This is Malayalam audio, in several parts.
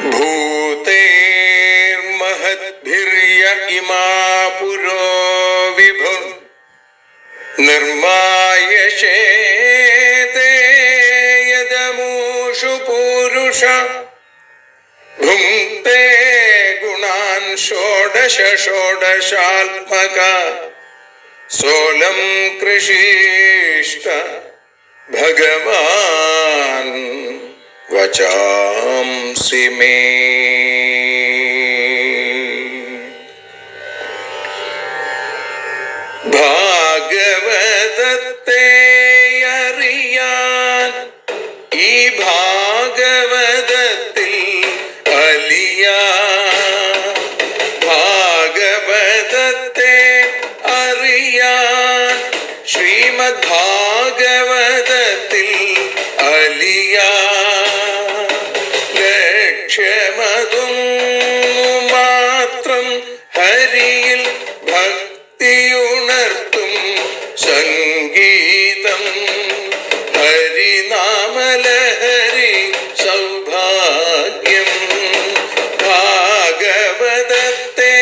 भूतेर्महद्भिर्य इमा पुरो विभुः निर्मायशेते यदमूषु पूरुष भुङ्क्ते गुणान् षोडश षोडशात्मका सोऽलं कृषीष्ट भगवान् वचांसि मे। ഭാഗവതത്തെ അറിയാൻ ഈ ഭാഗവതത്തിൽ അലിയാൻ, ഭാഗവതത്തെ അറിയാൻ ശ്രീമദ് ഭാഗവതത്തിൽ അലിയാൻ, ലക്ഷ്യമതും മാത്രം ഹരിയിൽ ഭക്തിയുണർത്തും സംഗീതം ഹരിനാമലഹരി സൗഭാഗ്യം. ഭാഗവതത്തെ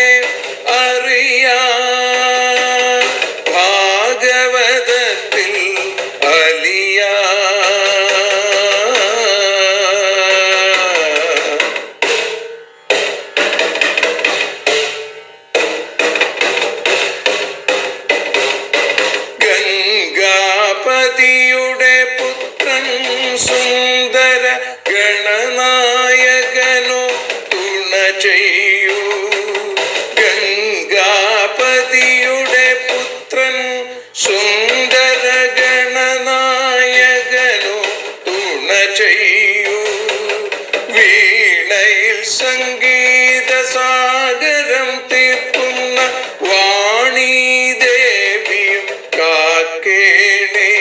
അറിയാൻ ഭാഗവതത്തിൽ അലിയാൻ. ഗംഗാപതിയുടെ പുത്രൻ സുന്ദര ഗണനായകനോ തുണ ചെയ്യൂ. ഗംഗാപതിയുടെ പുത്രൻ സുന്ദര ഗണനായകനോ തുണ ചെയ്യൂ. വീണയിൽ സംഗീത സാഗരം തീർക്കുന്ന വാണീദേവിയും കാക്കേണേ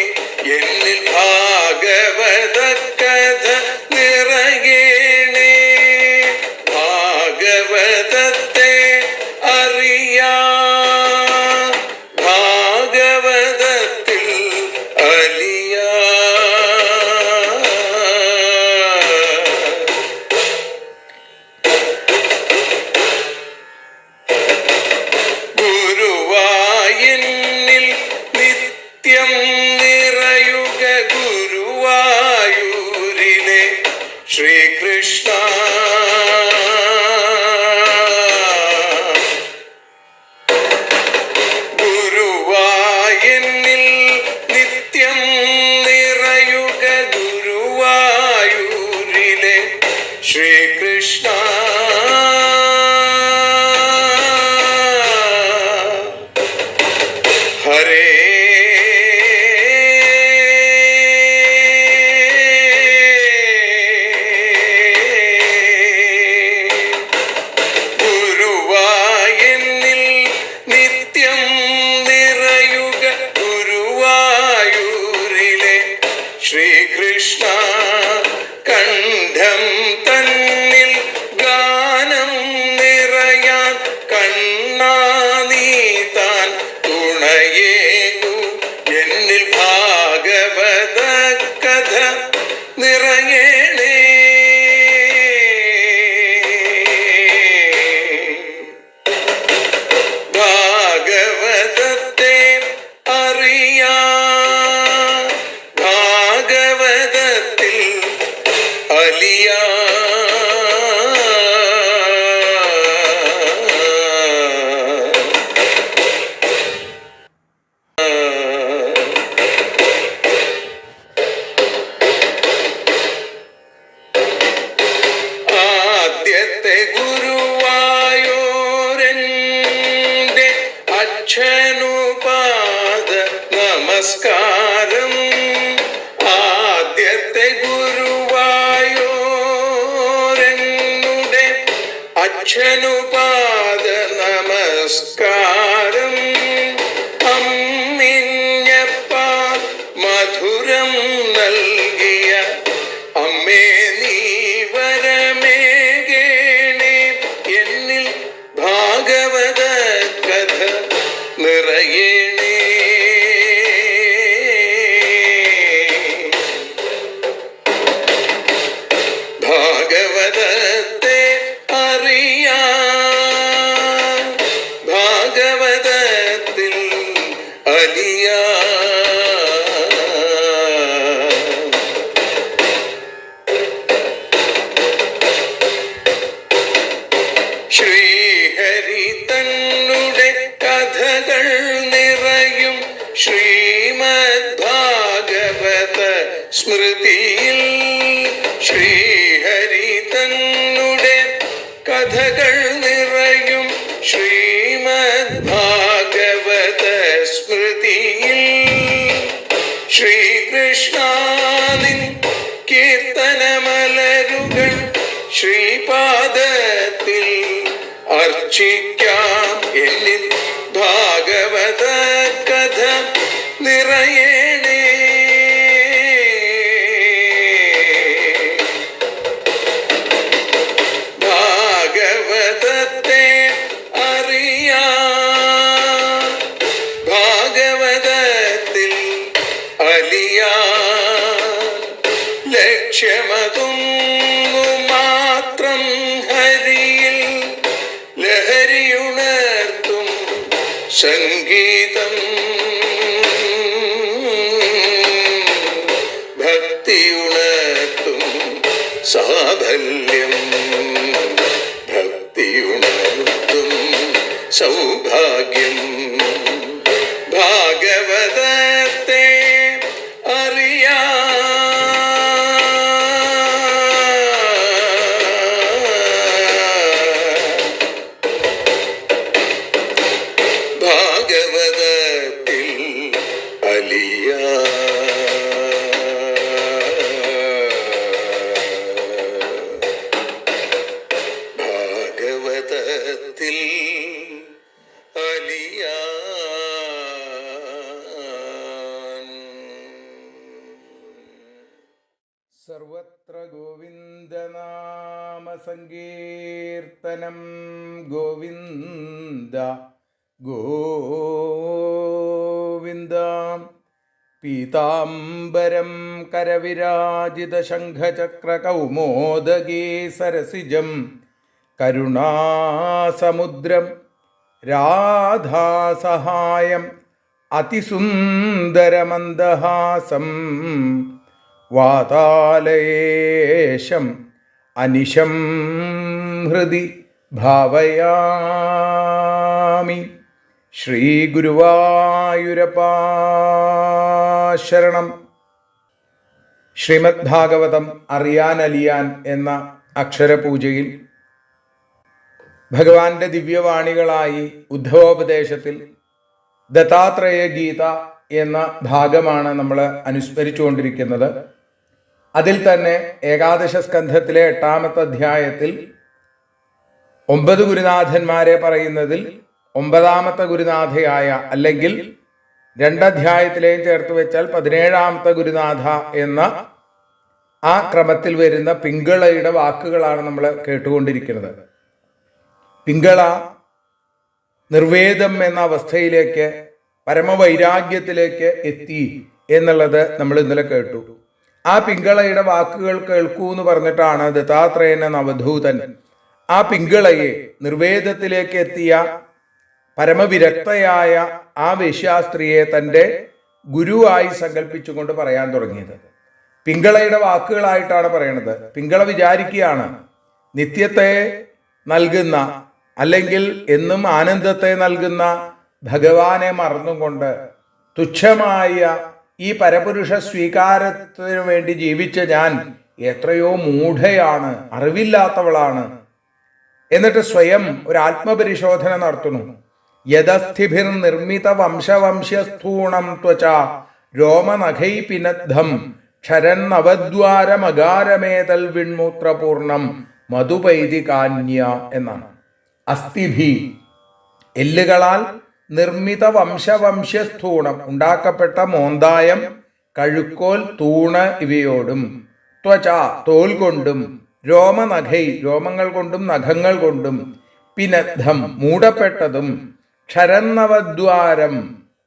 എന്നിൽ ഭാഗവത കഥ നിറയേണേ. ഭാഗവതത്തെ അറിയാൻ ഭാഗവതത്തിൽ അലിയാൻ. ഗുരുവായൂരിൽ നിത്യം നിറയുക ഗുരുവായൂരിലെ ശ്രീകൃഷ്ണ. ഗുരുവായൂരിൽ നിത്യം നിറയുക ഗുരുവായൂരിലെ ശ്രീകൃഷ്ണ. ഹരേ ഗുരുവായൂരിൽ നിത്യം നിറയുക ഗുരുവായൂരിലെ ശ്രീകൃഷ്ണ. കണ്ഠം തന്നിൽ ഗാനം നിറയാൻ കണ്ണാ നീ താൻ തുണയേകു. എന്നിൽ ഭാഗവത കഥ നിറയേണേ. ഭാഗവതത്തെ അറിയാൻ ഭാഗവതത്തിൽ അലിയാൻ. ആദ്യത്തെ ഗുരുവായൂരന്റെ അച്ഛനുപാദ നമസ്കാരം. ആദ്യത്തെ ഗുരുവായൂരനുടെ അച്ഛനുപാദ നമസ്കാരം. അമ്മിഞ്ഞപ്പാൽ മധുരം നൽകിയ അമ്മേ നീ വരമേകേണേ. എന്നിൽ ഭാഗവത കഥ നിറയേണേ. ഭാഗവതത്തെ അലിയാ. ശ്രീഹരി തന്നുടെ കഥകൾ നിറയും ശ്രീമദ് ഭാഗവത സ്മൃതിയിൽ. ശ്രീഹരി തന്നുടെ കഥകൾ നിറയും ശ്രീമദ് ഭാഗവത സ്മൃതിയിൽ. ശ്രീകൃഷ്ണാനിൻ കീർത്തനമലരുകൾ ശ്രീപാദത്തിൽ അർച്ചിക്കാം. എന്നിൽ ഭാഗവത കഥ നിറയേണേ. ഭാഗവതത്തെ അറിയാൻ, ഭാഗവതത്തിൽ അലിയാൻ. ലക്ഷ്യമതൊന്നു മാത്രം ഹരിയിൽ ലഹരിയുണർത്തും സംഗീതം. ഭക്തിയുണർത്തും സാഫല്യം. ഭക്തിയുണർത്തും സൗഭാഗ്യം. ഭാഗവതത്തെ അറിയാൻ, ഭാഗവതത്തിൽ അലിയാൻ. ഭാഗവതത്തിൽ അലിയാൻ. സർവത്ര ഗോവിന്ദനാമ സങ്കീർത്തനം. ഗോവിന്ദ ഗോവിന്ദ. പീതാംബരം കരവിരാജിത ശംഖചക്രകൗമോദഗീ സരസിജം കരുണാസമുദ്രം രാധാസഹായം അതിസുന്ദരമന്ദഹാസം വാതാലയേശം അനിശം ഹൃദി ഭാവയാമി. ശ്രീ ഗുരുവായൂരപ്പാ ശരണം. ശ്രീമദ് ഭാഗവതം അറിയാൻ അലിയാൻ എന്ന അക്ഷരപൂജയിൽ ഭഗവാന്റെ ദിവ്യവാണികളായി ഉദ്ധവോപദേശത്തിൽ ദത്താത്രേയ ഗീത എന്ന ഭാഗമാണ് നമ്മൾ അനുസ്മരിച്ചുകൊണ്ടിരിക്കുന്നത്. അതിൽ തന്നെ ഏകാദശ സ്കന്ധത്തിലെ 8-ാമത്തെ അധ്യായത്തിൽ 9 ഗുരുനാഥന്മാരെ പറയുന്നതിൽ 9ാമത്തെ ഗുരുനാഥയായ, അല്ലെങ്കിൽ 2 അധ്യായത്തിലെയും ചേർത്ത് വെച്ചാൽ 17ാമത്തെ ഗുരുനാഥ എന്ന ആ ക്രമത്തിൽ വരുന്ന പിങ്കളയുടെ വാക്കുകളാണ് നമ്മൾ കേട്ടുകൊണ്ടിരിക്കുന്നത്. പിങ്കള നിർവേദം എന്ന അവസ്ഥയിലേക്ക്, പരമവൈരാഗ്യത്തിലേക്ക് എത്തി എന്നുള്ളത് നമ്മൾ ഇന്നലെ കേട്ടു. ആ പിങ്കളയുടെ വാക്കുകൾ കേൾക്കൂ എന്ന് പറഞ്ഞിട്ടാണ് ദത്താത്രേയൻ എന്ന അവധൂതൻ ആ പിങ്കളയെ, നിർവേദത്തിലേക്ക് എത്തിയ പരമവിരക്തയായ ആ വേശ്യാസ്ത്രീയെ തൻ്റെ ഗുരുവായി സങ്കല്പിച്ചുകൊണ്ട് പറയാൻ തുടങ്ങിയത്. പിങ്കളയുടെ വാക്കുകളായിട്ടാണ് പറയണത്. പിങ്കള വിചാരിക്കുകയാണ്, നിത്യത്തെ നൽകുന്ന, അല്ലെങ്കിൽ എന്നും ആനന്ദത്തെ നൽകുന്ന ഭഗവാനെ മറന്നുകൊണ്ട് തുച്ഛമായ ഈ പരപുരുഷ സ്വീകാരത്തിനു വേണ്ടി ജീവിച്ച ഞാൻ എത്രയോ മൂഢയാണ്, അറിവില്ലാത്തവളാണ്. എന്നിട്ട് സ്വയം ഒരു ആത്മപരിശോധന നടത്തുന്നു. യദസ്ഥിഭിർ നിർമ്മിത വംശവംശ്യസ്ഥൂണം ത്വച രോമനഖൈ പിനദ്ധം ക്ഷരന്നവദ്വാരമകാരമേതൽ വിൺമൂത്രപൂർണം മധുപൈതികാന്യ എന്നാണ്. അസ്ഥിഭി, എല്ലുകളാൽ നിർമ്മിത വംശവംശ്യസ്ഥൂണം, ഉണ്ടാക്കപ്പെട്ട മോന്തായം, കഴുക്കോൽ, തൂണ് ഇവയോടും, ത്വച തോൽ കൊണ്ടും, രോമനഖൈ രോമങ്ങൾ കൊണ്ടും നഖങ്ങൾ കൊണ്ടും, പിനദ്ധം മൂടപ്പെട്ടതും, ക്ഷരന്നവദ്വാരം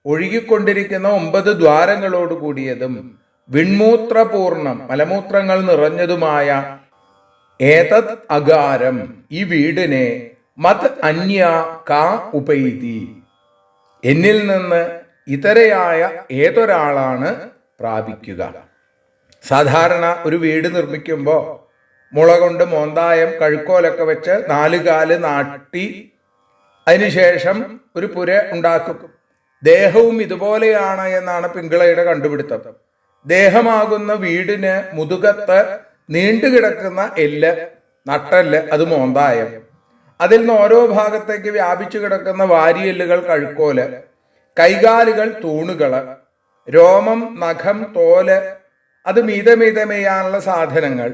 ഒഴുകിക്കൊണ്ടിരിക്കുന്ന 9 ദ്വാരങ്ങളോട് കൂടിയതും, വിൺമൂത്രപൂർണം മലമൂത്രങ്ങൾ നിറഞ്ഞതുമായ ഏതത് അകാരം ഈ വീടിനെ മത് അന്യ കാ ഉപൈതി എന്നിൽ നിന്ന് ഇതരയായ ഏതൊരാളാണ് പ്രാപിക്കുക? സാധാരണ ഒരു വീട് നിർമ്മിക്കുമ്പോൾ മുള കൊണ്ട് മോന്തായം കഴുക്കോലൊക്കെ വെച്ച് 4 കാല് നാട്ടി അതിനുശേഷം ഒരു പുര ഉണ്ടാക്കും. ദേഹവും ഇതുപോലെയാണ് എന്നാണ് പിങ്കളയുടെ കണ്ടുപിടുത്തം. ദേഹമാകുന്ന വീടിന് മുതുകത്ത് നീണ്ടുകിടക്കുന്ന എല്ല്, നട്ടെല്ല്, അത് മോന്തായം. അതിൽ നിന്ന് ഓരോ ഭാഗത്തേക്ക് വ്യാപിച്ചു കിടക്കുന്ന വാരിയെല്ലുകൾ കഴുക്കോല്, കൈകാലുകൾ തൂണുകള്, രോമം, നഖം, തോല്, അത് മീതമീതമെയ്യാനുള്ള സാധനങ്ങൾ,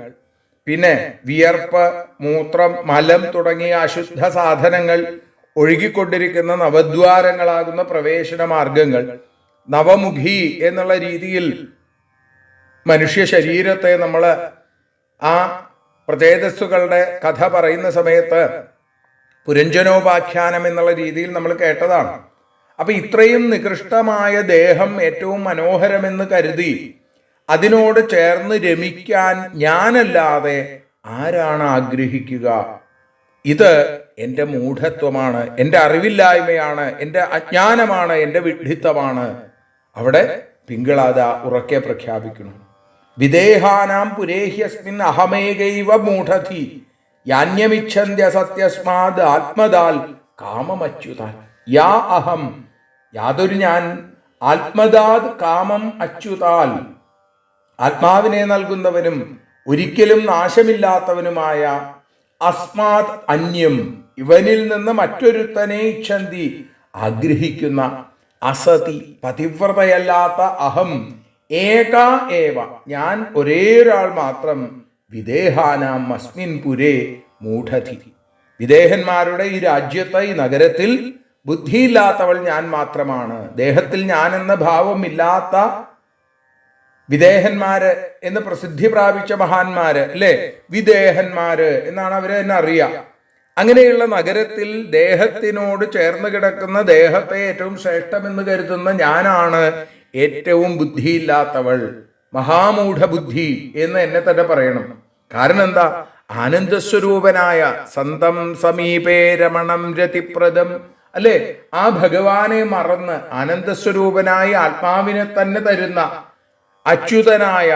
പിന്നെ വിയർപ്പ്, മൂത്രം, മലം തുടങ്ങിയ അശുദ്ധ സാധനങ്ങൾ ഒഴുകിക്കൊണ്ടിരിക്കുന്ന നവദ്വാരങ്ങളാകുന്ന പ്രവേശന മാർഗങ്ങൾ, നവമുഖി എന്നുള്ള രീതിയിൽ മനുഷ്യ ശരീരത്തെ നമ്മൾ ആ പ്രചേതസ്സുകളുടെ കഥ പറയുന്ന സമയത്ത് പുരഞ്ജനോപാഖ്യാനം എന്നുള്ള രീതിയിൽ നമ്മൾ കേട്ടതാണ്. അപ്പൊ ഇത്രയും നികൃഷ്ടമായ ദേഹം ഏറ്റവും മനോഹരമെന്ന് കരുതി അതിനോട് ചേർന്ന് രമിക്കാൻ ഞാനല്ലാതെ ആരാണ് ആഗ്രഹിക്കുക? ഇത് എൻ്റെ മൂഢത്വമാണ്, എൻ്റെ അറിവില്ലായ്മയാണ്, എൻ്റെ അജ്ഞാനമാണ്, എൻ്റെ വിഡ്ഢിത്തമാണ്. അവിടെ പിങ്കളാദ ഉറക്കെ പ്രഖ്യാപിക്കുന്നു, വിദേഹാനാം പുരേഹ്യസ്മിൻ അഹമേകൈവ മൂഢധി യാന്യമിച്ഛന്ത്യ സത്യസ്മാത് ആത്മദാൽ കാമമച്യുതാൽ. യാ അഹം, യാതൊരു ഞാൻ, ആത്മദാത് കാമം അച്യുതാൽ, ആത്മാവിനെ നൽകുന്നവനും ഒരിക്കലും നാശമില്ലാത്തവനുമായ അസ്മാത് അന്യം, ഇവനിൽ നിന്ന് മറ്റൊരുത്തനെ ഇച്ഛന്തി, ആഗ്രഹിക്കുന്ന അസതി, പതിവ്രതയല്ലാത്ത അഹം, ഏക ഏവ, ഞാൻ ഒരേ ഒരാൾ മാത്രം, വിദേഹാനാം അസ്മിൻ പുരേ മൂഢധി, വിദേഹന്മാരുടെ ഈ രാജ്യത്ത്, ഈ നഗരത്തിൽ ബുദ്ധിയില്ലാത്തവൾ ഞാൻ മാത്രമാണ്. ദേഹത്തിൽ ഞാൻ എന്ന ഭാവമില്ലാത്ത വിദേഹന്മാര് എന്ന് പ്രസിദ്ധി പ്രാപിച്ച മഹാന്മാര് അല്ലെ, വിദേഹന്മാര് എന്നാണ് അവരെ തന്നെ അറിയാം. അങ്ങനെയുള്ള നഗരത്തിൽ ദേഹത്തിനോട് ചേർന്ന് കിടക്കുന്ന, ദേഹത്തെ ഏറ്റവും ശ്രേഷ്ഠമെന്ന് കരുതുന്ന ഞാനാണ് ഏറ്റവും ബുദ്ധിയില്ലാത്തവൾ, മഹാമൂഢ ബുദ്ധി എന്ന് എന്നെ തന്നെ പറയണം. കാരണം എന്താ? ആനന്ദസ്വരൂപനായ സന്തം സമീപേ രമണം രതിപ്രദം അല്ലെ, ആ ഭഗവാനെ മറന്ന് ആനന്ദസ്വരൂപനായ ആത്മാവിനെ തന്നെ തരുന്ന അച്യുതനായ,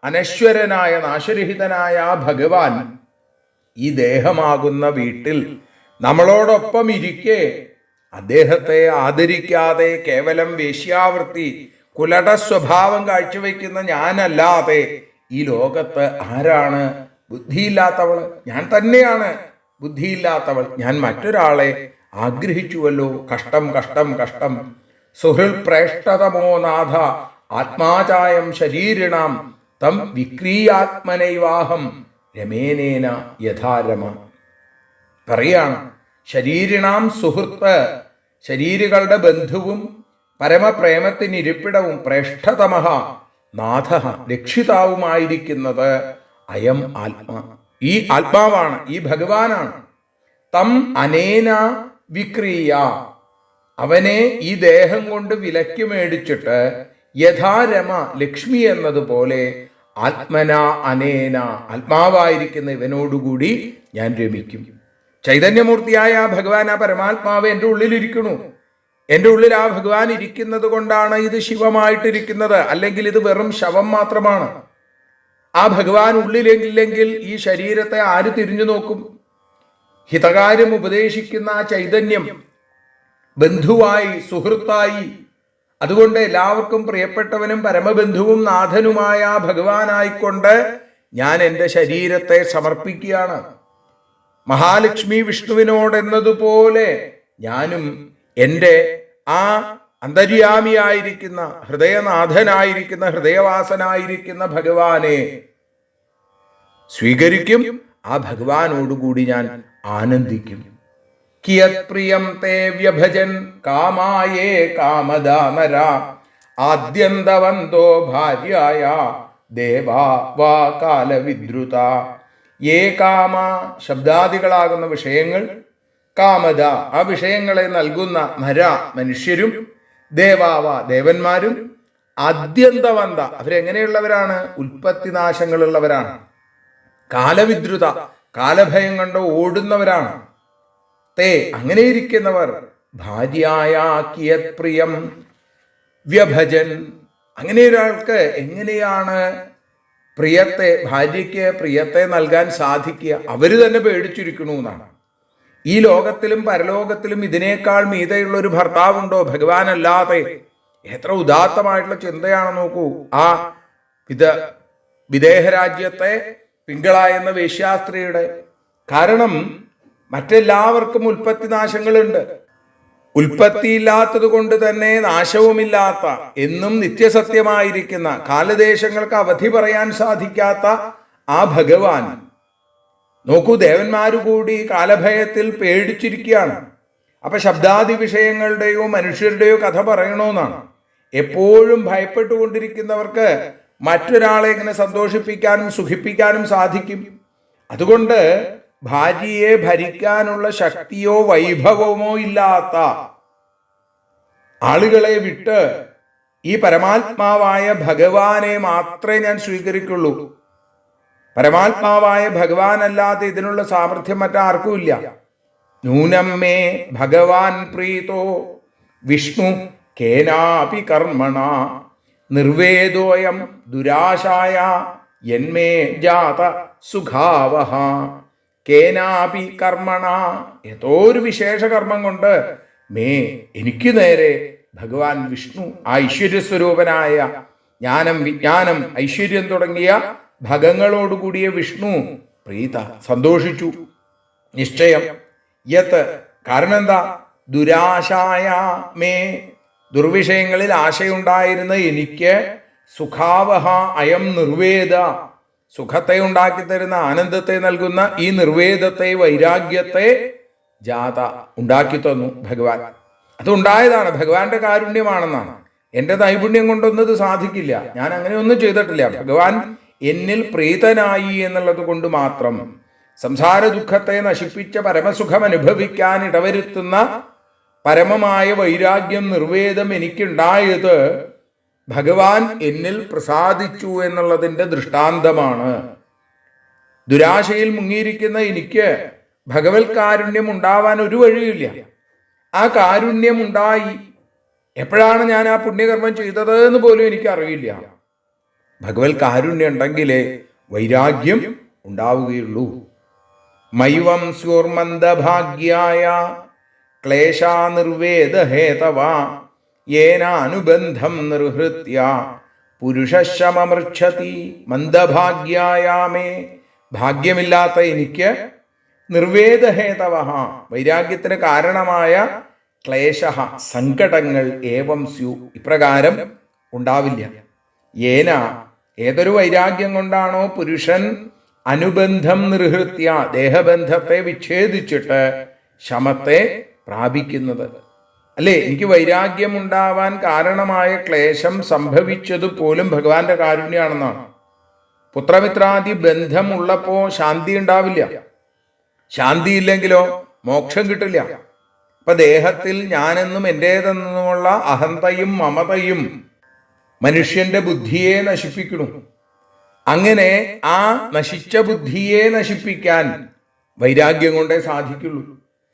അനശ്വരനായ, നാശരഹിതനായ ആ ഭഗവാൻ ഈ ദേഹമാകുന്ന വീട്ടിൽ നമ്മളോടൊപ്പം ഇരിക്കെ അദ്ദേഹത്തെ ആദരിക്കാതെ കേവലം വേശ്യാവൃത്തി, കുലട സ്വഭാവം കാഴ്ചവെക്കുന്ന ഞാനല്ലാതെ ഈ ലോകത്ത് ആരാണ് ബുദ്ധിയില്ലാത്തവൾ? ഞാൻ തന്നെയാണ് ബുദ്ധിയില്ലാത്തവൾ. ഞാൻ മറ്റൊരാളെ ആഗ്രഹിച്ചുവല്ലോ. കഷ്ടം കഷ്ടം കഷ്ടം. സുഹൃൽ പ്രേഷ്ടതമോ നാഥ ആത്മാചായം ശരീരിണാം തം വിക്രീയാത്മനൈവാഹം രമേനേന യഥാരമ. പറയാണ്, ശരീരിണാം സുഹൃത്ത്, ശരീരികളുടെ ബന്ധുവും പരമപ്രേമത്തിനിരിപ്പിടവും പ്രേഷ്ഠതമഹ നാഥ, രക്ഷിതാവുമായിരിക്കുന്നത് അയം ആത്മാ, ഈ ആത്മാവാണ്, ഈ ഭഗവാനാണ്. തം അനേന വിക്രീയ, അവനെ ഈ ദേഹം കൊണ്ട് വിലയ്ക്ക് മേടിച്ചിട്ട് യഥാരമ, ലക്ഷ്മി എന്നതുപോലെ ആത്മന അനേന, ആത്മാവായിരിക്കുന്ന ഇവനോടുകൂടി ഞാൻ രമിക്കും. ചൈതന്യമൂർത്തിയായ ആ ഭഗവാൻ, ആ പരമാത്മാവ് എൻ്റെ ഉള്ളിലിരിക്കണു. എൻ്റെ ഉള്ളിൽ ആ ഭഗവാൻ ഇരിക്കുന്നത് കൊണ്ടാണ് ഇത് ശിവമായിട്ടിരിക്കുന്നത്. അല്ലെങ്കിൽ ഇത് വെറും ശവം മാത്രമാണ്. ആ ഭഗവാൻ ഉള്ളിലെങ്കിൽ ഈ ശരീരത്തെ ആര് തിരിഞ്ഞു നോക്കും? ഹിതകാര്യം ഉപദേശിക്കുന്ന ആ ചൈതന്യം ബന്ധുവായി, സുഹൃത്തായി, അതുകൊണ്ട് എല്ലാവർക്കും പ്രിയപ്പെട്ടവനും പരമബന്ധുവും നാഥനുമായ ഭഗവാനായിക്കൊണ്ട് ഞാൻ എൻ്റെ ശരീരത്തെ സമർപ്പിക്കുകയാണ്. മഹാലക്ഷ്മി വിഷ്ണുവിനോടെന്നതുപോലെ ഞാനും എൻ്റെ ആ അന്തര്യാമിയായിരിക്കുന്ന, ഹൃദയനാഥനായിരിക്കുന്ന, ഹൃദയവാസനായിരിക്കുന്ന ഭഗവാനെ സ്വീകരിക്കും. ആ ഭഗവാനോടുകൂടി ഞാൻ ആനന്ദിക്കും. കിയത് പ്രിയം തേ വ്യഭജൻ കാമായേ കാമദാനര ആദ്യന്തവന്തോ ഭാര്യായ ദേവാ വാ കാലവിദ്രുത. ഏ കാമ, ശബ്ദാദികളാകുന്ന വിഷയങ്ങൾ, കാമദ, ആ വിഷയങ്ങളെ നൽകുന്ന നര, മനുഷ്യരും, ദേവാവ, ദേവന്മാരും, ആദ്യന്തവന്ത, അവരെങ്ങനെയുള്ളവരാണ്? ഉൽപ്പത്തിനാശങ്ങളുള്ളവരാണ്. കാലവിദ്രുത, കാലഭയം കണ്ട് ഓടുന്നവരാണ്. തേ, അങ്ങനെയിരിക്കുന്നവർ ഭാര്യായ കിയത് പ്രിയം, വ്യഭജൻ. അങ്ങനെ ഒരാൾക്ക് എങ്ങനെയാണ് ഭാര്യയ്ക്ക് പ്രിയത്തെ നൽകാൻ സാധിക്കുക? അവര് തന്നെ പേടിച്ചിരിക്കണു എന്നാണ്. ഈ ലോകത്തിലും പരലോകത്തിലും ഇതിനേക്കാൾ മീതെയുള്ള ഒരു ഭർത്താവുണ്ടോ ഭഗവാനല്ലാതെ? എത്ര ഉദാത്തമായിട്ടുള്ള ചിന്തയാണ് നോക്കൂ. ആ വിദേഹരാജ്യത്തെ പിങ്കള എന്ന വേശ്യാസ്ത്രീയുടെ. കാരണം മറ്റെല്ലാവർക്കും ഉൽപ്പത്തി നാശങ്ങളുണ്ട്. ഉൽപ്പത്തിയില്ലാത്തത് കൊണ്ട് തന്നെ നാശവുമില്ലാത്ത, എന്നും നിത്യസത്യമായിരിക്കുന്ന, കാലദേശങ്ങൾക്ക് അവധി പറയാൻ സാധിക്കാത്ത ആ ഭഗവാൻ നോക്കൂ, ദേവന്മാരു കൂടി കാലഭയത്തിൽ പേടിച്ചിരിക്കുകയാണ്. അപ്പൊ ശബ്ദാദി വിഷയങ്ങളുടെയോ മനുഷ്യരുടെയോ കഥ പറയണമെന്നാണ്. എപ്പോഴും ഭയപ്പെട്ടുകൊണ്ടിരിക്കുന്നവർക്ക് മറ്റൊരാളെ എങ്ങനെ സന്തോഷിപ്പിക്കാനും സുഖിപ്പിക്കാനും സാധിക്കും? അതുകൊണ്ട് ഭാര്യയെ ഭരിക്കാനുള്ള ശക്തിയോ വൈഭവമോ ഇല്ലാത്ത ആളുകളെ വിട്ട് ഈ പരമാത്മാവായ ഭഗവാനെ മാത്രമേ ഞാൻ സ്വീകരിക്കുള്ളൂ. പരമാത്മാവായ ഭഗവാനല്ലാതെ ഇതിനുള്ള സാമർഥ്യം മറ്റാർക്കുമില്ല. നൂനം മേ ഭഗവാൻ പ്രീതോ വിഷ്ണു കേനാപി കർമ്മണ നിർവേദോയം ദുരാശായ യന്മേ ജാത സുഖാവഹ. കേനാപി കർമ്മണ, ഏതോ ഒരു വിശേഷ കർമ്മം കൊണ്ട് എനിക്ക് നേരെ ഭഗവാൻ വിഷ്ണു, ഐശ്വര്യസ്വരൂപനായ ജ്ഞാനം വിജ്ഞാനം ഐശ്വര്യം തുടങ്ങിയ ഭഗങ്ങളോടുകൂടിയ വിഷ്ണു പ്രീത, സന്തോഷിച്ചു. നിശ്ചയം യത്, കാരണം എന്താ? ദുരാശായ മേ, ദുർവിഷയങ്ങളിൽ ആശയുണ്ടായിരുന്ന എനിക്ക് സുഖാവഹ അയം നിർവേദ, സുഖത്തെ ഉണ്ടാക്കി തരുന്ന, ആനന്ദത്തെ നൽകുന്ന ഈ നിർവേദത്തെ, വൈരാഗ്യത്തെ ജാത ഉണ്ടാക്കി തന്നു ഭഗവാൻ. അതുണ്ടായതാണ്, ഭഗവാന്റെ കാരുണ്യമാണെന്നാണ്. എൻ്റെ നൈപുണ്യം കൊണ്ടൊന്നും സാധിക്കില്ല, ഞാൻ അങ്ങനെ ഒന്നും ചെയ്തിട്ടില്ല. ഭഗവാൻ എന്നിൽ പ്രീതനായി എന്നുള്ളത് കൊണ്ട് മാത്രം സംസാര ദുഃഖത്തെ നശിപ്പിച്ച പരമസുഖം അനുഭവിക്കാൻ ഇടവരുത്തുന്ന പരമമായ വൈരാഗ്യം, നിർവേദം എനിക്കുണ്ടായത് ഭഗവാൻ എന്നിൽ പ്രസാദിച്ചു എന്നുള്ളതിൻ്റെ ദൃഷ്ടാന്തമാണ്. ദുരാശയിൽ മുങ്ങിയിരിക്കുന്ന എനിക്ക് ഭഗവത് കാരുണ്യം ഉണ്ടാവാൻ ഒരു വഴിയില്ല. ആ കാരുണ്യം ഉണ്ടായി. എപ്പോഴാണ് ഞാൻ ആ പുണ്യകർമ്മം ചെയ്തത് എന്ന് പോലും എനിക്കറിയില്ല. ഭഗവത് കാരുണ്യം ഉണ്ടെങ്കിലേ വൈരാഗ്യം ഉണ്ടാവുകയുള്ളൂ. മൈവം സ്യൂർമന്ദഭാഗ്യായ ക്ലേശാ നിർവേദഹേതവ യേനാനുബന്ധം നിർഹൃത്യ പുരുഷശമമൃച്ഛതി. മന്ദഭാഗ്യായാമേ, ഭാഗ്യമില്ലാത്ത എനിക്ക്, നിർവേദഹേതവ, വൈരാഗ്യത്തിന് കാരണമായ ക്ലേശ, സങ്കടങ്ങൾ, ഏവം സ്യു, ഇപ്രകാരം ഉണ്ടാവില്ല. യേന, ഏതൊരു വൈരാഗ്യം കൊണ്ടാണോ പുരുഷൻ അനുബന്ധം നിർഹൃത്യ, ദേഹബന്ധത്തെ വിച്ഛേദിച്ചിട്ട് ശമത്തെ പ്രാപിക്കുന്നത്. അല്ലേ, എനിക്ക് വൈരാഗ്യം ഉണ്ടാവാൻ കാരണമായ ക്ലേശം സംഭവിച്ചത് പോലും ഭഗവാന്റെ കാരുണ്യാണെന്നാണ്. പുത്രമിത്രാദി ബന്ധം ഉള്ളപ്പോ ശാന്തി ഉണ്ടാവില്ല. ശാന്തി ഇല്ലെങ്കിലോ മോക്ഷം കിട്ടില്ല. അപ്പൊ ദേഹത്തിൽ ഞാനെന്നും എൻ്റേതെന്നുമുള്ള അഹന്തയും മമതയും മനുഷ്യന്റെ ബുദ്ധിയെ നശിപ്പിക്കുന്നു. അങ്ങനെ ആ നശിച്ച ബുദ്ധിയെ നശിപ്പിക്കാൻ വൈരാഗ്യം കൊണ്ടേ സാധിക്കുള്ളൂ.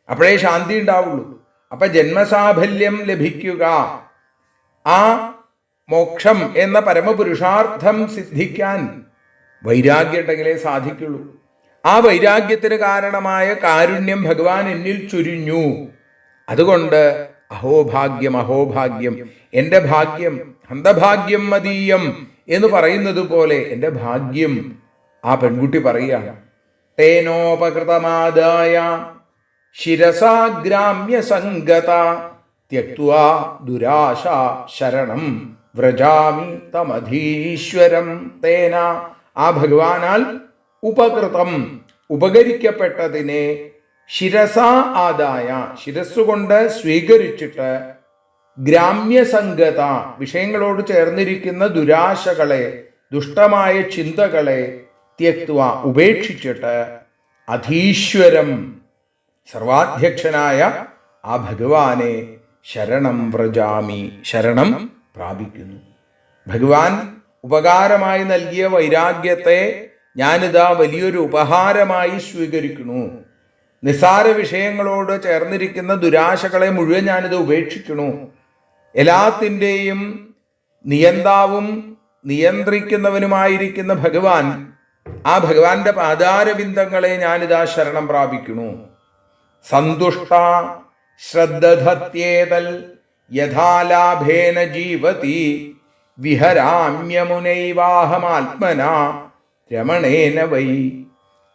അപ്പോഴേ ശാന്തി ഉണ്ടാവുള്ളൂ. അപ്പൊ ജന്മസാഫല്യം ലഭിക്കുക, ആ മോക്ഷം എന്ന പരമപുരുഷാർത്ഥം സിദ്ധിക്കാൻ വൈരാഗ്യം ഉണ്ടെങ്കിലേ സാധിക്കുള്ളൂ. ആ വൈരാഗ്യത്തിന് കാരണമായ കാരുണ്യം ഭഗവാൻ എന്നിൽ ചൊരിഞ്ഞു. അതുകൊണ്ട് അഹോഭാഗ്യം അഹോഭാഗ്യം, എൻ്റെ ഭാഗ്യം, ഹന്തഭാഗ്യം മതീയം എന്ന് പറയുന്നത് പോലെ എൻ്റെ ഭാഗ്യം, ആ പെൺകുട്ടി പറയുകയാണ്. തേനോപകൃതമാദായ ശിരസാഗ്രാമ്യ സംഗത ത്യക്ത്വാ ദുരാശ ശരണം വ്രജാമി തമധീശ്വരം. തേന, ആ ഭഗവാനാൽ ഉപകൃതം, ഉപകരിക്കപ്പെട്ടതിനെ, ശിരസ ആദായ, ശിരസ്സുകൊണ്ട് സ്വീകരിച്ചിട്ട്, ഗ്രാമ്യസംഗത, വിഷയങ്ങളോട് ചേർന്നിരിക്കുന്ന ദുരാശകളെ, ദുഷ്ടമായ ചിന്തകളെ ത്യക്ത്വ, ഉപേക്ഷിച്ചിട്ട്, അധീശ്വരം, സർവാധ്യക്ഷനായ ആ ഭഗവാനെ ശരണം വ്രജാമി, ശരണം പ്രാപിക്കുന്നു. ഭഗവാൻ ഉപകാരമായി നൽകിയ വൈരാഗ്യത്തെ ഞാനിതാ വലിയൊരു ഉപഹാരമായി സ്വീകരിക്കുന്നു. നിസ്സാര വിഷയങ്ങളോട് ചേർന്നിരിക്കുന്ന ദുരാശകളെ മുഴുവൻ ഞാനിത് ഉപേക്ഷിക്കുന്നു. എല്ലാത്തിൻ്റെയും നിയന്താവും നിയന്ത്രിക്കുന്നവനുമായിരിക്കുന്ന ഭഗവാൻ, ആ ഭഗവാന്റെ പാദാരവിന്ദങ്ങളെ ഞാനിതാ ശരണം പ്രാപിക്കുന്നു. സന്തുഷ്ട ശ്രദ്ധധത്യേതൽ യഥാലാഭേന ജീവതി വിഹരാമ്യമുനൈവാഹമാത്മന രമണേന വൈ.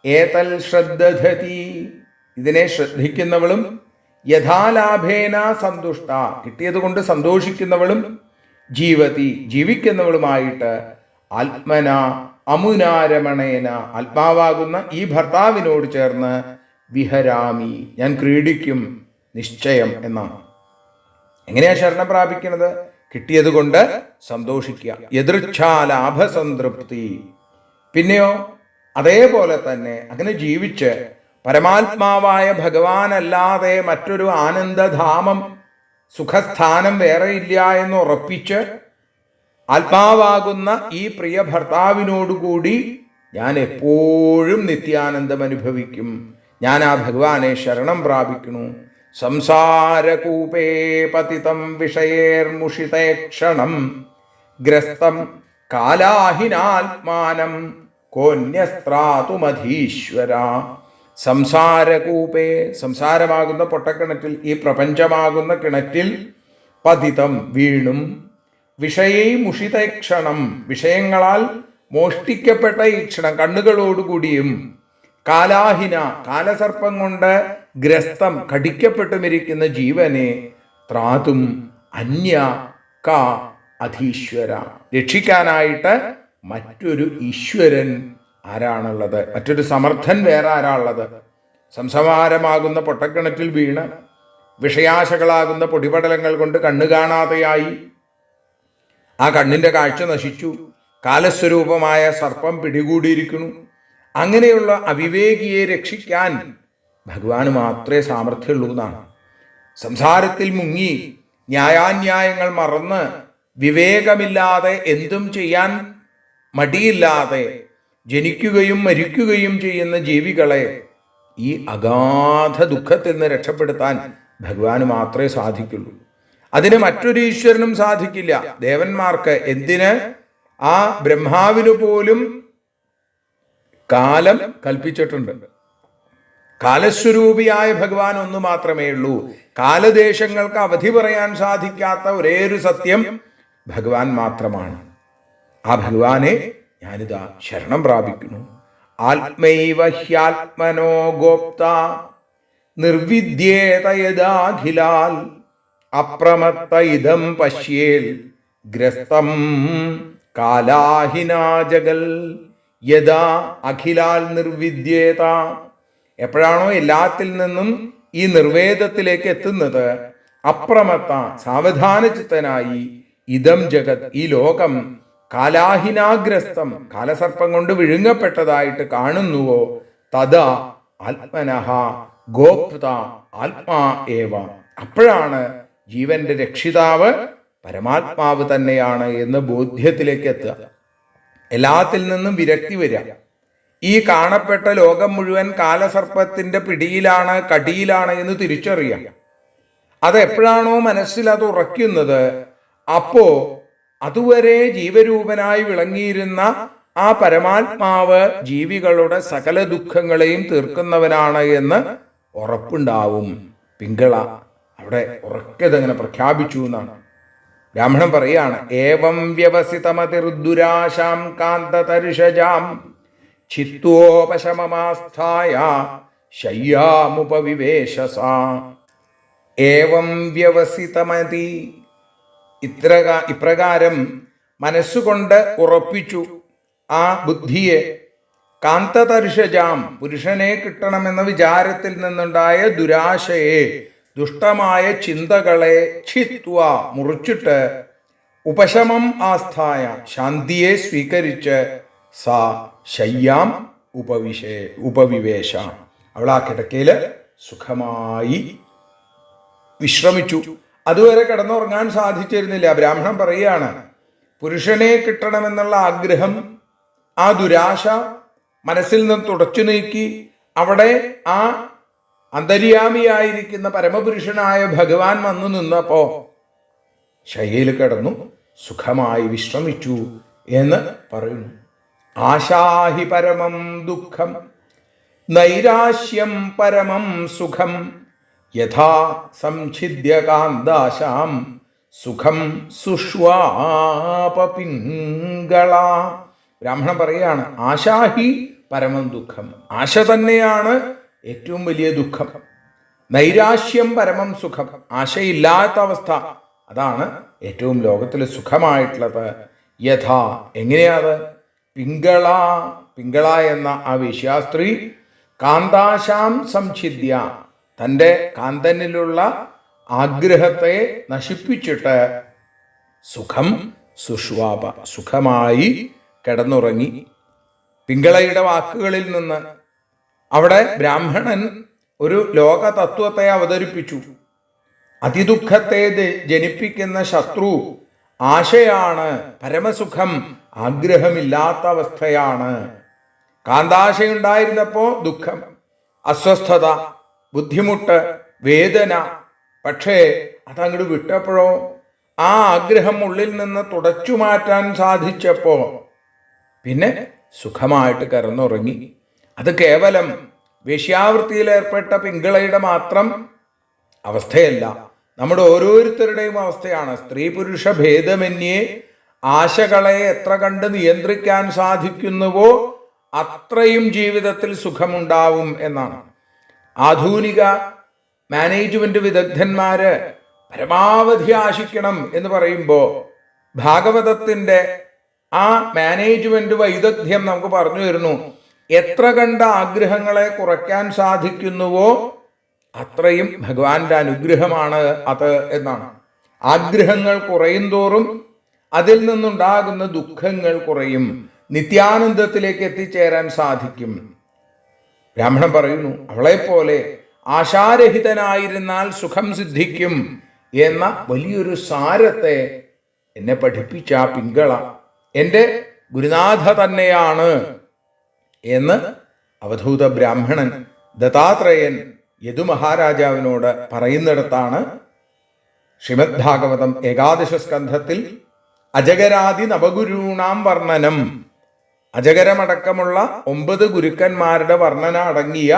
ഏതൽ ശ്രദ്ധധതി, ഇതിനെ ശ്രദ്ധിക്കുന്നവളും, യഥാലാഭേന സന്തുഷ്ട, കിട്ടിയത് കൊണ്ട് സന്തോഷിക്കുന്നവളും, ജീവതി, ജീവിക്കുന്നവളുമായിട്ട്, ആത്മന അമുനാരമണേന, ആത്മാവാകുന്ന ഈ ഭർത്താവിനോട് ചേർന്ന്, വിഹരാമി, ഞാൻ ക്രീഡിക്കും നിശ്ചയം എന്നാണ്. എങ്ങനെയാ ശരണം പ്രാപിക്കുന്നത്? കിട്ടിയത് കൊണ്ട് സന്തോഷിക്കുക. യദൃച്ഛാലാഭസംതൃപ്തി. പിന്നെയോ അതേപോലെ തന്നെ അങ്ങനെ ജീവിച്ച് പരമാത്മാവായ ഭഗവാനല്ലാതെ മറ്റൊരു ആനന്ദധാമം, സുഖസ്ഥാനം വേറെയില്ല എന്ന് ഉറപ്പിച്ച് ആത്മാവാകുന്ന ഈ പ്രിയ ഭർത്താവിനോടുകൂടി ഞാൻ എപ്പോഴും നിത്യാനന്ദം അനുഭവിക്കും. ഞാൻ ആ ഭഗവാനെ ശരണം പ്രാപിക്കുന്നു. സംസാരകൂപേ പതിതം വിഷയേർമുഷിതേക്ഷണം ഗ്രസ്തം കാലാഹിനാത്മാനം കോന്യസ്ത്രാതുമധീശ്വര. സംസാരകൂപേ, സംസാരമാകുന്ന പൊട്ടക്കിണറ്റിൽ, ഈ പ്രപഞ്ചമാകുന്ന കിണറ്റിൽ, പതിതം വീണും, വിഷയൈ മുഷിതേക്ഷണം, വിഷയങ്ങളാൽ മോഷ്ടിക്കപ്പെട്ട ഈ ക്ഷണം, കണ്ണുകളോടുകൂടിയും, കാലാഹിന, കാലസർപ്പം കൊണ്ട് ഗ്രസ്തം, കടിക്കപ്പെട്ടുമിരിക്കുന്ന ജീവനെ, ത്രാതും അന്യ ക അധീശ്വര, രക്ഷിക്കാനായിട്ട് മറ്റൊരു ഈശ്വരൻ ആരാണുള്ളത്? മറ്റൊരു സമർത്ഥൻ വേറെ ആരാളുള്ളത്? സംസമാരമാകുന്ന പൊട്ടക്കിണറ്റിൽ വീണ് വിഷയാശകളാകുന്ന പൊടിപടലങ്ങൾ കൊണ്ട് കണ്ണു കാണാതെയായി, ആ കണ്ണിന്റെ കാഴ്ച നശിച്ചു, കാലസ്വരൂപമായ സർപ്പം പിടികൂടിയിരിക്കുന്നു. അങ്ങനെയുള്ള അവിവേകിയെ രക്ഷിക്കാൻ ഭഗവാന് മാത്രമേ സാമർഥ്യമുള്ളൂ എന്നാണ്. സംസാരത്തിൽ മുങ്ങി ന്യായാന്യായങ്ങൾ മറന്ന് വിവേകമില്ലാതെ എന്തും ചെയ്യാൻ മടിയില്ലാതെ ജനിക്കുകയും മരിക്കുകയും ചെയ്യുന്ന ജീവികളെ ഈ അഗാധ ദുഃഖത്തിൽ നിന്ന് രക്ഷപ്പെടുത്താൻ ഭഗവാന് മാത്രമേ സാധിക്കുള്ളൂ. അതിന് മറ്റൊരു ഈശ്വരനും സാധിക്കില്ല. ദേവന്മാർക്ക്, എന്തിന്, ആ ബ്രഹ്മാവിനു പോലും കാലം കൽപ്പിച്ചിട്ടുണ്ട്. കാലസ്വരൂപിയായ ഭഗവാൻ ഒന്ന് മാത്രമേ ഉള്ളൂ. കാലദേശങ്ങൾക്ക് അവധി പറയാൻ സാധിക്കാത്ത ഒരേ ഒരു സത്യം ഭഗവാൻ മാത്രമാണ്. ആ ഭഗവാനെ ഞാനിതാ ശരണം പ്രാപിക്കുന്നു. ആത്മൈവ ഹ്യാത്മനോ ഗോപ്ത നിർവിദ്യേത യദാഖിലാൽ അപ്രമത്ത ഇദം പശ്യേൽ ഗ്രസ്തം കാലാഹിനാ ജഗൽ. യഥാ അഖിലാൽ നിർവിദ്യേത, എപ്പോഴാണോ എല്ലാത്തിൽ നിന്നും ഈ നിർവേദത്തിലേക്ക് എത്തുന്നത്, അപ്രമത്ത, സാവധാനചിത്തനായി, ഇദം ജഗത്, ഈ ലോകം, കാലാഹിനാഗ്രസ്തം, കാലസർപ്പം കൊണ്ട് വിഴുങ്ങപ്പെട്ടതായിട്ട് കാണുന്നുവോ, തഥാ ആത്മനഃ ഗോപ്ത ആത്മാ ഏവ, അപ്പോഴാണ് ജീവന്റെ രക്ഷിതാവ് പരമാത്മാവ് തന്നെയാണ് എന്ന് ബോധ്യത്തിലേക്ക് എത്തുക. എല്ലാത്തിൽ നിന്നും വിരക്തി വരിക. ഈ കാണപ്പെട്ട ലോകം മുഴുവൻ കാലസർപ്പത്തിന്റെ പിടിയിലാണ്, കടിയിലാണ് എന്ന് തിരിച്ചറിയാം. അത് എപ്പോഴാണോ മനസ്സിൽ അത് ഉറയ്ക്കുന്നത്, അപ്പോ അതുവരെ ജീവരൂപനായി വിളങ്ങിയിരുന്ന ആ പരമാത്മാവ് ജീവികളുടെ സകല ദുഃഖങ്ങളെയും തീർക്കുന്നവനാണ് എന്ന് ഉറപ്പുണ്ടാവും. പിങ്കള അവിടെ ഉറക്കതങ്ങനെ പ്രഖ്യാപിച്ചു എന്നാണ്. ബ്രാഹ്മണൻ പറയാണ്, ഏവം വ്യവസിതമതിർദുരാശാം കാന്തതരിഷജാം ചിത്തോപശമമാസ്ഥായ ശയ്യാമുപവിവേശസ. ഏവം വ്യവസിതമതി, ഇപ്രകാരം മനസ്സുകൊണ്ട് ഉറപ്പിച്ചു ആ ബുദ്ധിയെ, കാന്തതരിഷജാം, പുരുഷനെ കിട്ടണമെന്ന വിചാരത്തിൽ നിന്നുണ്ടായ ദുരാശയെ, ദുഷ്ടമായ ചിന്തകളെ ഛിത്വ, മുറിച്ചിട്ട്, ഉപശമം ആസ്ഥായ, ശാന്തിയെ സ്വീകരിച്ച്, സാ ശയ്യാം ഉപവിവേശ, അവൾ ആ കിടക്കയിൽ സുഖമായി വിശ്രമിച്ചു. അതുവരെ കിടന്നുറങ്ങാൻ സാധിച്ചിരുന്നില്ല. ബ്രാഹ്മണൻ പറയുകയാണ്, പുരുഷനെ കിട്ടണമെന്നുള്ള ആഗ്രഹം, ആ ദുരാശ മനസ്സിൽ നിന്ന് തുടച്ചു നീക്കി അവിടെ ആ അന്തര്യാമിയായിരിക്കുന്ന പരമപുരുഷനായ ഭഗവാൻ വന്നു നിന്നപ്പോ ശയ്യയിൽ കിടന്നു സുഖമായി വിശ്രമിച്ചു എന്ന് പറയുന്നു. ആശാഹി പരമം ദുഃഖം നൈരാശ്യം പരമം സുഖം യഥാ സംഛിദ്യ കാന്താശാം സുഖം സുഷ്വാപ പിംഗള. ബ്രാഹ്മണൻ പറയുകയാണ്, ആശാഹി പരമം ദുഃഖം, ആശ തന്നെയാണ് ഏറ്റവും വലിയ ദുഃഖം. നൈരാശ്യം പരമം സുഖം, ആശയില്ലാത്ത അവസ്ഥ, അതാണ് ഏറ്റവും ലോകത്തിൽ സുഖമായിട്ടുള്ളത്. യഥാ, എങ്ങനെയാത്? പിംഗള, പിംഗള എന്ന ആ വേശ്യാസ്ത്രീ കാന്താശാം സംഛിദ്യ, തൻ്റെ കാന്തനിലുള്ള ആഗ്രഹത്തെ നശിപ്പിച്ചിട്ട് സുഖം സുഷ്വാപ, സുഖമായി കിടന്നുറങ്ങി. പിംഗളയുടെ വാക്കുകളിൽ നിന്ന് അവിടെ ബ്രാഹ്മണൻ ഒരു ലോക തത്വത്തെ അവതരിപ്പിച്ചു. അതിദുഃഖത്തെ ജനിപ്പിക്കുന്ന ശത്രു ആശയാണ്, പരമസുഖം ആഗ്രഹമില്ലാത്ത അവസ്ഥയാണ്. കാന്താശയുണ്ടായിരുന്നപ്പോ ദുഃഖം, അസ്വസ്ഥത, ബുദ്ധിമുട്ട്, വേദന. പക്ഷേ അതങ്ങോട്ട് വിട്ടപ്പോഴോ, ആ ആഗ്രഹം ഉള്ളിൽ നിന്ന് തുടച്ചു മാറ്റാൻ സാധിച്ചപ്പോ പിന്നെ സുഖമായിട്ട് കിടന്നുറങ്ങി. അത് കേവലം വേശ്യാവൃത്തിയിലേർപ്പെട്ട പിംഗളയുടെ മാത്രം അവസ്ഥയല്ല, നമ്മുടെ ഓരോരുത്തരുടെയും അവസ്ഥയാണ്. സ്ത്രീ പുരുഷ ഭേദമന്യേ ആശകളെ എത്ര കണ്ട് നിയന്ത്രിക്കാൻ സാധിക്കുന്നുവോ അത്രയും ജീവിതത്തിൽ സുഖമുണ്ടാവും എന്നാണ്. ആധുനിക മാനേജ്മെന്റ് വിദഗ്ധന്മാര് പരമാവധി ആശിക്കണം എന്ന് പറയുമ്പോൾ ഭാഗവതത്തിന്റെ ആ മാനേജ്മെന്റ് വൈദഗ്ധ്യം നമുക്ക് പറഞ്ഞു തരുന്നു. എത്ര കണ്ട ആഗ്രഹങ്ങളെ കുറയ്ക്കാൻ സാധിക്കുന്നുവോ അത്രയും ഭഗവാന്റെ അനുഗ്രഹമാണ് അത് എന്നാണ്. ആഗ്രഹങ്ങൾ കുറയും തോറും അതിൽ നിന്നുണ്ടാകുന്ന ദുഃഖങ്ങൾ കുറയും, നിത്യാനന്ദത്തിലേക്ക് എത്തിച്ചേരാൻ സാധിക്കും. ബ്രാഹ്മണൻ പറയുന്നു, അവളെപ്പോലെ ആശാരഹിതനായിരുന്നാൽ സുഖം സിദ്ധിക്കും എന്ന വലിയൊരു സാരത്തെ എന്നെ പഠിപ്പിച്ച പിംഗള എൻ്റെ ഗുരുനാഥ തന്നെയാണ് എന്ന് അവധൂത ബ്രാഹ്മണൻ ദത്താത്രേയൻ യദുമഹാരാജാവിനോട് പറയുന്നിടത്താണ് ശ്രീമദ് ഭാഗവതം ഏകാദശ സ്കന്ധത്തിൽ അജഗരാദി നവഗുരുണാം വർണ്ണനം, അജഗരമടക്കമുള്ള 9 ഗുരുക്കന്മാരുടെ വർണ്ണന അടങ്ങിയ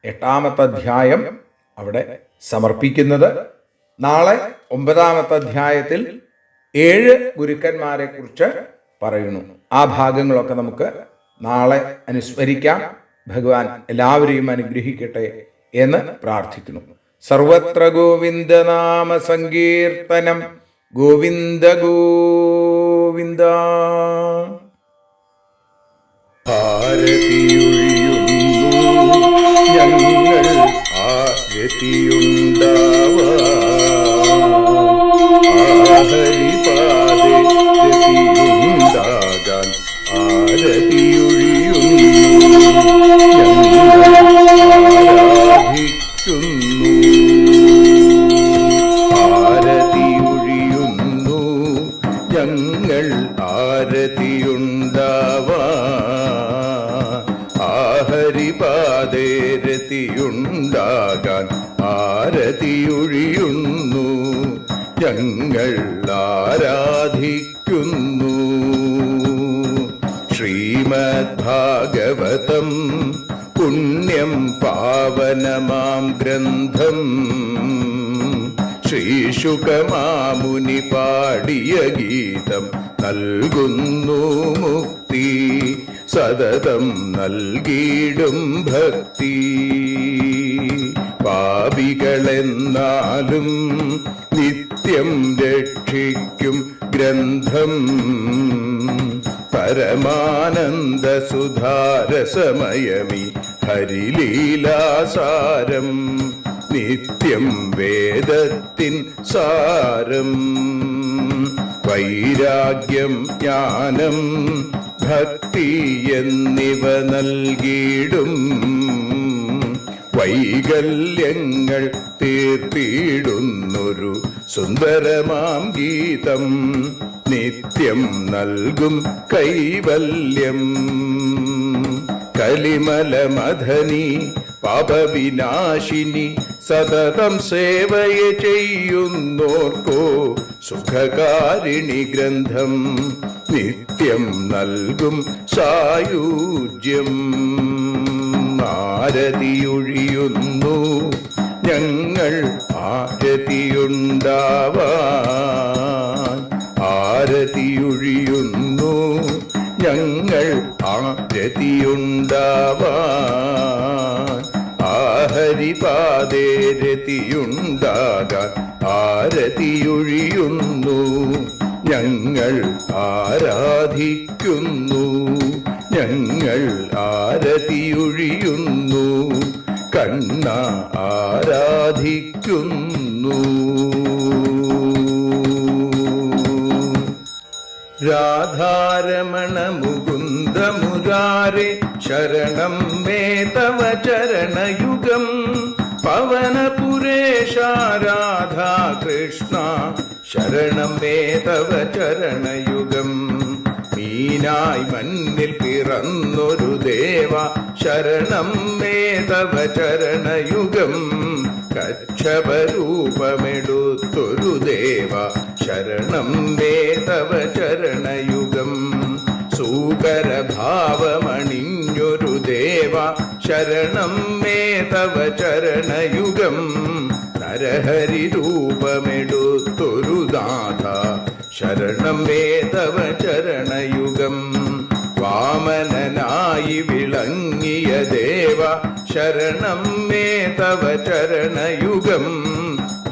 8ാമത്തെ അധ്യായം അവിടെ സമർപ്പിക്കുന്നത്. നാളെ 9ാമത്തെ അധ്യായത്തിൽ 7 ഗുരുക്കന്മാരെ കുറിച്ച് പറയുന്നു. ആ ഭാഗങ്ങളൊക്കെ നമുക്ക് നാളെ അനുസ്മരിക്കാം. ഭഗവാൻ എല്ലാവരെയും അനുഗ്രഹിക്കട്ടെ എന്ന് പ്രാർത്ഥിക്കുന്നു. സർവത്ര ഗോവിന്ദനാമ സങ്കീർത്തനം, ഗോവിന്ദ ഗോവിന്ദ. ആരതിയൊഴിയുന്നു ഞങ്ങൾ ആരതിയുണ്ടാവാഹരിപാദേ രതിയുണ്ടാകാൻ ആരതിയൊഴിയുന്നു ഞങ്ങൾ ആരതിയുണ്ടാവാഹരിപാദേ രതിയുണ്ടാകാൻ ആരതിയൊഴിയുന്നു ഞങ്ങൾ ആരാധിക്കുന്നു. ശ്രീമദ്ഭാഗവതം പുണ്യം പാവനമാം ഗ്രന്ഥം ശ്രീശുകമാമുനി പാടിയ ഗീതം നൽകുന്നു മുക്തി, സതതം നൽകിയിടും ഭക്തി. പാപികളെന്നാലും നിത്യം രക്ഷിക്കും ഗ്രന്ഥം പരമാനന്ദ സുധാരസമയമി ഹരിലീലാസാരം, നിത്യം വേദത്തിൻ സാരം. വൈരാഗ്യം ജ്ഞാനം ഭക്തി എന്നിവ നൽകിയിടും വൈകല്യങ്ങൾ തീർത്തിയിടുന്നൊരു സുന്ദരമാം ഗീതം, നിത്യം നൽകും കൈവല്യം. കലിമല മഥനി പാപവിനാശിനി സതതം സേവയ ചെയ്യുന്നോർക്കോ സുഖകാരിണി ഗ്രന്ഥം നിത്യം നൽകും സായുജ്യം. ആരതിയൊഴിയുന്നു ഞങ്ങൾ ആരതിയുണ്ടാവാൻ, ആരതിയൊഴിയുന്നു ഞങ്ങൾ ആരതിയുണ്ടാവാൻ. ആഹരിപാദേ രതിയുണ്ടാകാൻ ആരതിയൊഴിയുന്നു ഞങ്ങൾ ആരാധിക്കുന്നു, ഞങ്ങൾ ആരതിയൊഴിയുന്നു കണ്ണ ആരാധിക്കുന്നു. രാധാരമണ മുകുന്ദ മുരാരേ ശരണം മേ തവ ചരണയുഗം. പവനപുരേശ രാധാ കൃഷ്ണ ശരണം മേ തവ ചരണയുഗം. മീനായി മണ്ണിൽ പിറന്നൊരു ദേവ ശരണം മേ തവ ചരണയുഗം. കച്ഛപരൂപമെടുത്തൊരു ദേവ ശരണം മേ തവ ചരണയുഗം. സൂകരഭാവമണിഞ്ഞൊരു ദേവ ശരണം മേ തവ ചരണയുഗം. നരഹരി രൂപമെടുത്തൊരു നാഥ ശരണം മേ തവ ചരണയുഗം. വാമനനായി വിളങ്ങിയ ദേവ ശരണം മേ തവ ചരണയുഗം.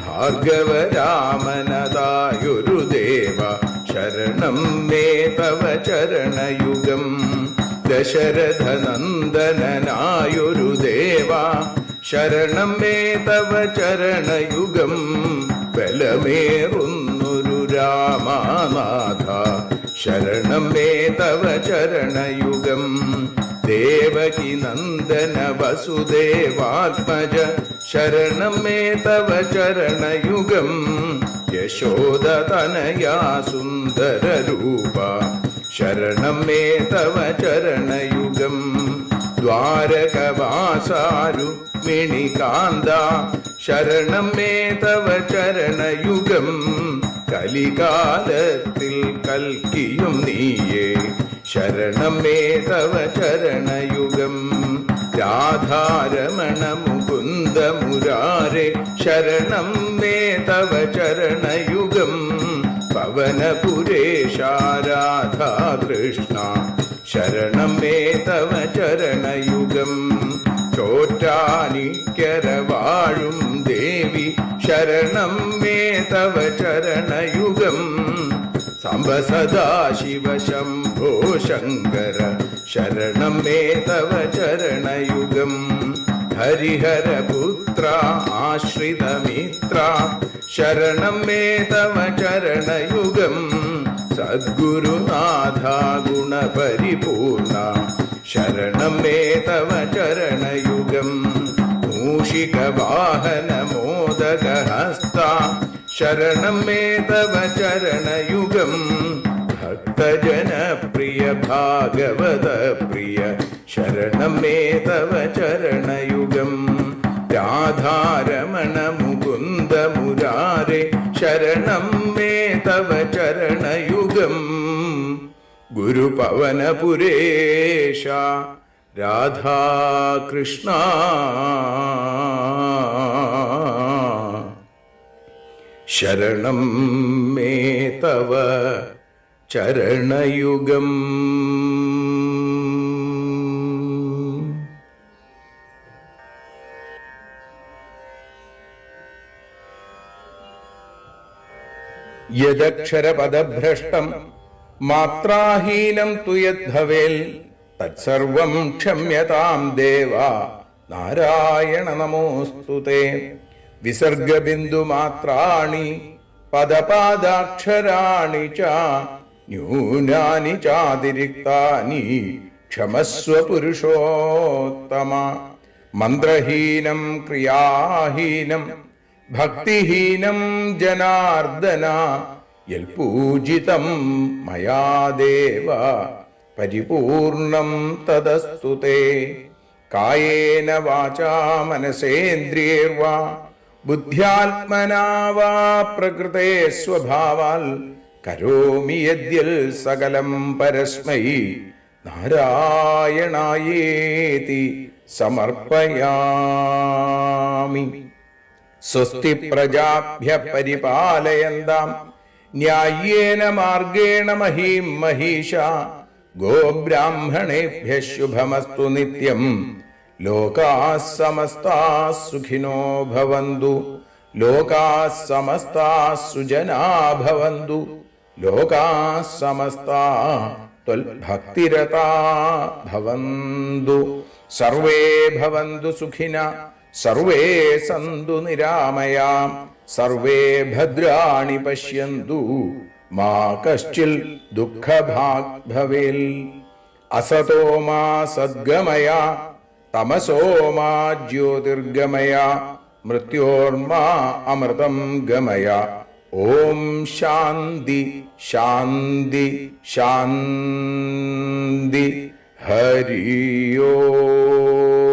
ഭാർഗവരാമനതായൊരു ദേവ ശരണം മേ തവ ചരണയുഗം. ദശരഥനന്ദനായൊരു ദേവ ശരണം മേ തവ ചരണയുഗം. ബലമേറുന്നൊരു രാമനാഥ ശരണം മേ തവ ചരണയുഗം. ദേവകി നന്ദന വസുദേവാത്മജ ശരണം മേ തവ ചരണയുഗം. യശോദതനയാ സുന്ദര രൂപ ശരണം മേ തവ ചരണയുഗം. ദ്വാരകവാസാരുക്മിണികാന്ത ശരണം മേ തവ ചരണയുഗം. കലികാലത്തിൽ കൽക്കിയും നീയേ ശരണം മേ തവ ചരണയുഗം. രാധാരമണ മുകുന്ദ മുരാരേ ശരണം മേ തവ ചരണയുഗം. പവനപുരേശ രാധാ കൃഷ്ണ ശരണം മേ തവ ചരണയുഗം. ചോറ്റാനിക്കര വാഴും ദേവി ശരണം മേ തവ ചരണയുഗം. സാംബ സദാശിവ ശംഭോ ശങ്കര ശരണം മേ തവ ചരണയുഗം. ഹരിഹരപുത്ര ആശ്രിതമിത്ര ശരണം മേ തവ ചരണയുഗം. സദ്ഗുരുനാഥ ഗുണപരിപൂർണ ശരണം മേ തവ ചരണയുഗം. മൂഷിക വാഹന മോദകഹസ്ത ശരണം മേ തവ ചരണയുഗം. ഭക്തജനപ്രിയ ഭാഗവത പ്രിയ ശരണം മേ തവ ചരണയുഗം. രാധാരമണ മുകുന്ദ മുരാരേ ശരണം മേ തവ ചരണയുഗം. ഗുരുപവനപുരേശ രാധാകൃഷ്ണ ശരണം മേ തവ ചരണയുഗം. യദക്ഷരപദഭ്രഷ്ടം മാത്രാഹീനം തു യദ്ഭവേൽ തത്സർവം ക്ഷമ്യതാം ദേവ നാരായണ നമോസ്തുതേ. വിസർഗബിന്ദുമാത്രാണി പദപാദാക്ഷരാണി ച ന്യൂനാനി ചാതിരിക്താനി ക്ഷമസ്വ പുരുഷോത്തമ. മന്ത്രഹീനം ക്രിയാഹീനം ഭക്തിഹീനം ജനാർദ്ദന യൽപൂജിതം മയാ ദേവ പരിപൂർണം തദസ്തു തേ. കായേന വാചാ മനസേന്ദ്രിയൈർവാ ബുദ്ധ്യാത്മനാ വാ പ്രകൃതേ സ്വഭാവാൽ കരോമി യദ്യൽ സകലം പരസ്മൈ നാരായണായേതി സമർപ്പയാമി. സ്വസ്തി പ്രജാഭ്യ പരിപാലയന്താം ന്യായേന മാർഗേണ മഹീം മഹീഷാ ഗോബ്രാഹ്മണേഭ്യഃ ശുഭമസ്തു നിത്യം. ലോകാഃ സമസ്താഃ സുഖിനോ ഭവന്തു. ലോകാഃ സമസ്താഃ സുജനാ ഭവന്തു. ലോകാഃ സമസ്താഃ ത്വൽഭക്തിരതാ ഭവന്തു. സർവേ ഭവന്തു സുഖിനഃ സർവേ സന്തു നിരാമയാം. സർവേ ഭദ്രാണി പശ്യന്തു മാ കശ്ചിൽ ദുഃഖഭാഗ് ഭവേൽ. അസതോ മാ സദ്ഗമയ തമസോ മാ ജ്യോതിർഗമയ മൃത്യോർമാ അമൃതം ഗമയ. ഓം ശാന്തി ശാന്തി ശാന്തി. ഹരി ഓം.